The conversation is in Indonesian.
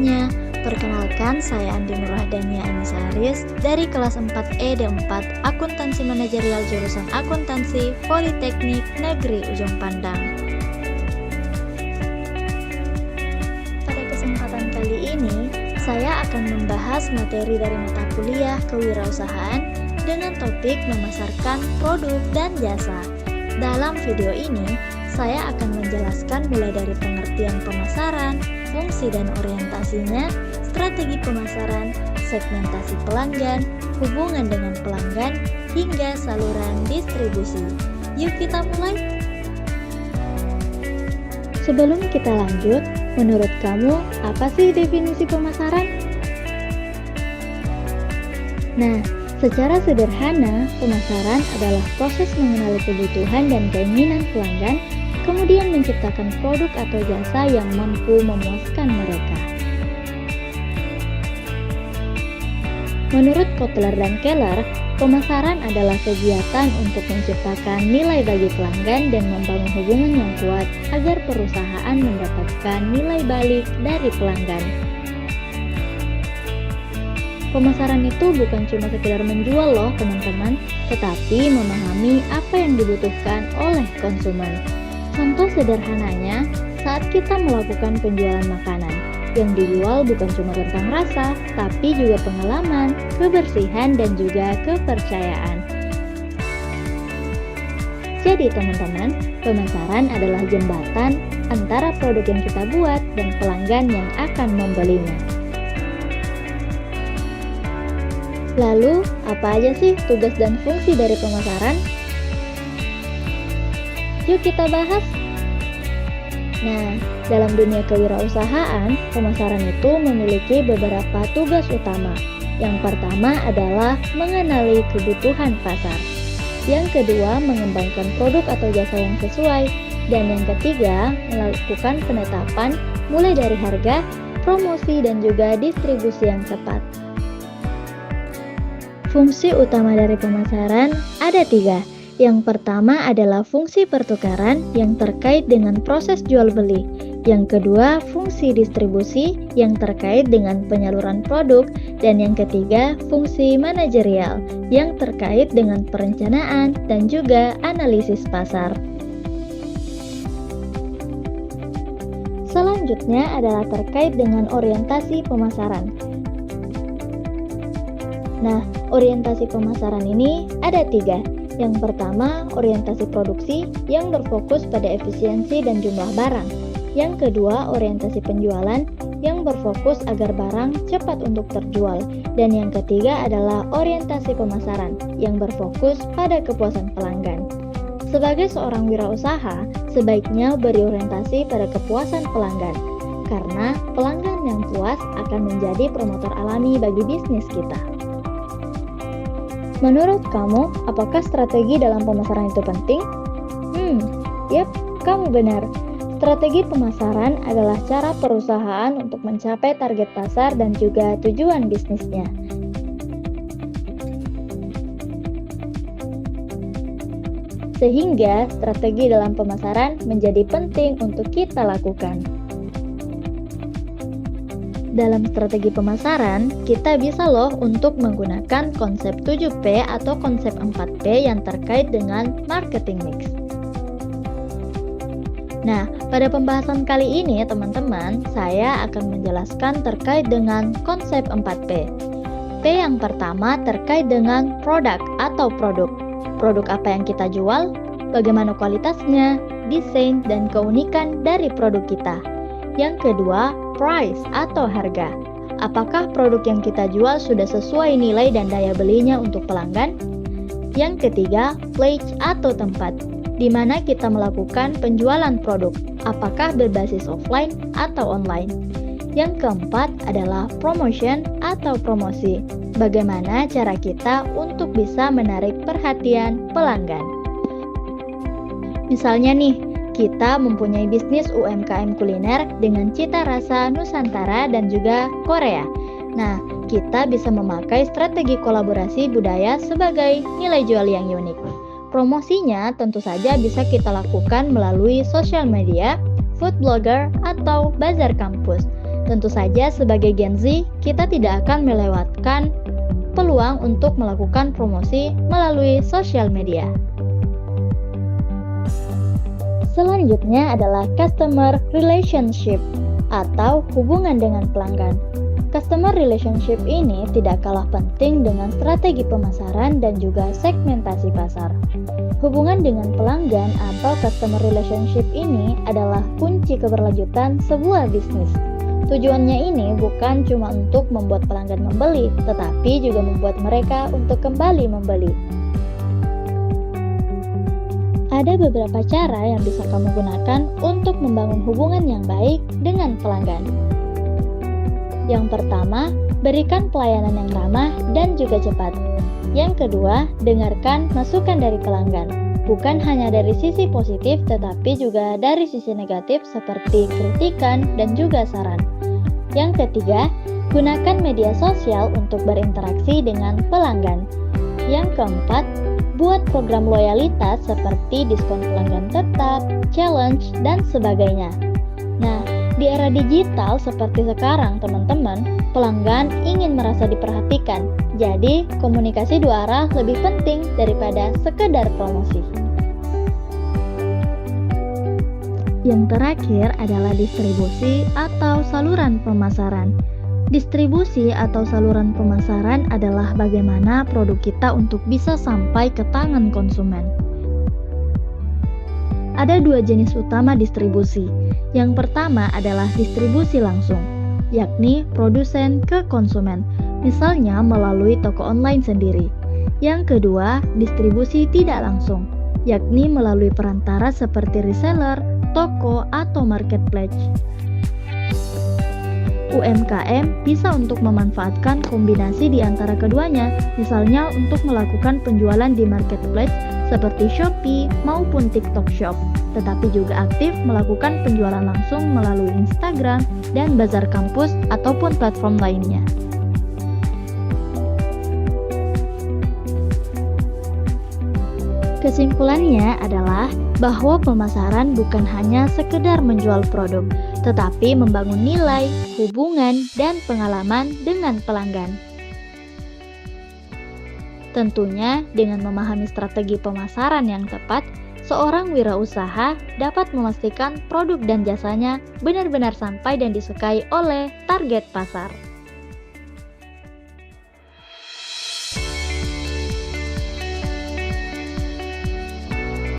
semuanya, perkenalkan saya Andi Nurhahdania Anissa Haris dari kelas 4E D4 Akuntansi Manajerial jurusan Akuntansi Politeknik Negeri Ujung Pandang. Pada kesempatan kali ini, saya akan membahas materi dari mata kuliah kewirausahaan dengan topik memasarkan produk dan jasa. Dalam video ini, saya akan menjelaskan mulai dari pengertian pemasaran, fungsi dan orientasinya, strategi pemasaran, segmentasi pelanggan, hubungan dengan pelanggan, hingga saluran distribusi. Yuk kita mulai! Sebelum kita lanjut, menurut kamu apa sih definisi pemasaran? Nah, secara sederhana, pemasaran adalah proses mengenali kebutuhan dan keinginan pelanggan, kemudian menciptakan produk atau jasa yang mampu memuaskan mereka. Menurut Kotler dan Keller, pemasaran adalah kegiatan untuk menciptakan nilai bagi pelanggan dan membangun hubungan yang kuat agar perusahaan mendapatkan nilai balik dari pelanggan. Pemasaran itu bukan cuma sekedar menjual loh teman-teman, tetapi memahami apa yang dibutuhkan oleh konsumen. Contoh sederhananya, saat kita melakukan penjualan makanan, yang dijual bukan cuma tentang rasa, tapi juga pengalaman, kebersihan, dan juga kepercayaan. Jadi teman-teman, pemasaran adalah jembatan antara produk yang kita buat dan pelanggan yang akan membelinya. Lalu, apa aja sih tugas dan fungsi dari pemasaran? Yuk kita bahas. Nah, dalam dunia kewirausahaan, pemasaran itu memiliki beberapa tugas utama. Yang pertama adalah mengenali kebutuhan pasar. Yang kedua, mengembangkan produk atau jasa yang sesuai. Dan yang ketiga, melakukan penetapan mulai dari harga, promosi, dan juga distribusi yang tepat. Fungsi utama dari pemasaran ada 3. Yang pertama adalah fungsi pertukaran yang terkait dengan proses jual beli. Yang kedua, fungsi distribusi yang terkait dengan penyaluran produk. Dan yang ketiga, fungsi manajerial yang terkait dengan perencanaan dan juga analisis pasar. Selanjutnya adalah terkait dengan orientasi pemasaran. Nah, orientasi pemasaran ini ada 3. Yang pertama, orientasi produksi yang berfokus pada efisiensi dan jumlah barang. Yang kedua, orientasi penjualan yang berfokus agar barang cepat untuk terjual. Dan yang ketiga adalah orientasi pemasaran yang berfokus pada kepuasan pelanggan. Sebagai seorang wirausaha, sebaiknya berorientasi pada kepuasan pelanggan, karena pelanggan yang puas akan menjadi promotor alami bagi bisnis kita. Menurut kamu, apakah strategi dalam pemasaran itu penting? Yap, kamu benar. Strategi pemasaran adalah cara perusahaan untuk mencapai target pasar dan juga tujuan bisnisnya. Sehingga strategi dalam pemasaran menjadi penting untuk kita lakukan. Dalam strategi pemasaran, kita bisa loh untuk menggunakan konsep 7P atau konsep 4P yang terkait dengan marketing mix. Nah, pada pembahasan kali ini teman-teman, saya akan menjelaskan terkait dengan konsep 4P. P yang pertama terkait dengan produk atau produk. Produk apa yang kita jual, bagaimana kualitasnya, desain, dan keunikan dari produk kita. Yang kedua, price atau harga. Apakah produk yang kita jual sudah sesuai nilai dan daya belinya untuk pelanggan? Yang ketiga, place atau tempat, di mana kita melakukan penjualan produk, apakah berbasis offline atau online. Yang keempat adalah promotion atau promosi, bagaimana cara kita untuk bisa menarik perhatian pelanggan. Misalnya nih, kita mempunyai bisnis UMKM kuliner dengan cita rasa Nusantara dan juga Korea. Nah, kita bisa memakai strategi kolaborasi budaya sebagai nilai jual yang unik. Promosinya tentu saja bisa kita lakukan melalui sosial media, food blogger, atau bazar kampus. Tentu saja sebagai Gen Z, kita tidak akan melewatkan peluang untuk melakukan promosi melalui sosial media. Selanjutnya adalah customer relationship atau hubungan dengan pelanggan. Customer relationship ini tidak kalah penting dengan strategi pemasaran dan juga segmentasi pasar. Hubungan dengan pelanggan atau customer relationship ini adalah kunci keberlanjutan sebuah bisnis. Tujuannya ini bukan cuma untuk membuat pelanggan membeli, tetapi juga membuat mereka untuk kembali membeli. Ada beberapa cara yang bisa kamu gunakan untuk membangun hubungan yang baik dengan pelanggan. Yang pertama, berikan pelayanan yang ramah dan juga cepat. Yang kedua, dengarkan masukan dari pelanggan. Bukan hanya dari sisi positif, tetapi juga dari sisi negatif seperti kritikan dan juga saran. Yang ketiga, gunakan media sosial untuk berinteraksi dengan pelanggan. Yang keempat, buat program loyalitas seperti diskon pelanggan tetap, challenge, dan sebagainya. Nah, di era digital seperti sekarang, teman-teman, pelanggan ingin merasa diperhatikan. Jadi, komunikasi dua arah lebih penting daripada sekedar promosi. Yang terakhir adalah distribusi atau saluran pemasaran. Distribusi atau saluran pemasaran adalah bagaimana produk kita untuk bisa sampai ke tangan konsumen. Ada dua jenis utama distribusi. Yang pertama adalah distribusi langsung, yakni produsen ke konsumen, misalnya melalui toko online sendiri. Yang kedua, distribusi tidak langsung, yakni melalui perantara seperti reseller, toko, atau marketplace. UMKM bisa untuk memanfaatkan kombinasi di antara keduanya, misalnya untuk melakukan penjualan di marketplace seperti Shopee maupun TikTok Shop, tetapi juga aktif melakukan penjualan langsung melalui Instagram dan bazar kampus ataupun platform lainnya. Kesimpulannya adalah bahwa pemasaran bukan hanya sekedar menjual produk, tetapi membangun nilai, hubungan, dan pengalaman dengan pelanggan. Tentunya, dengan memahami strategi pemasaran yang tepat, seorang wirausaha dapat memastikan produk dan jasanya benar-benar sampai dan disukai oleh target pasar.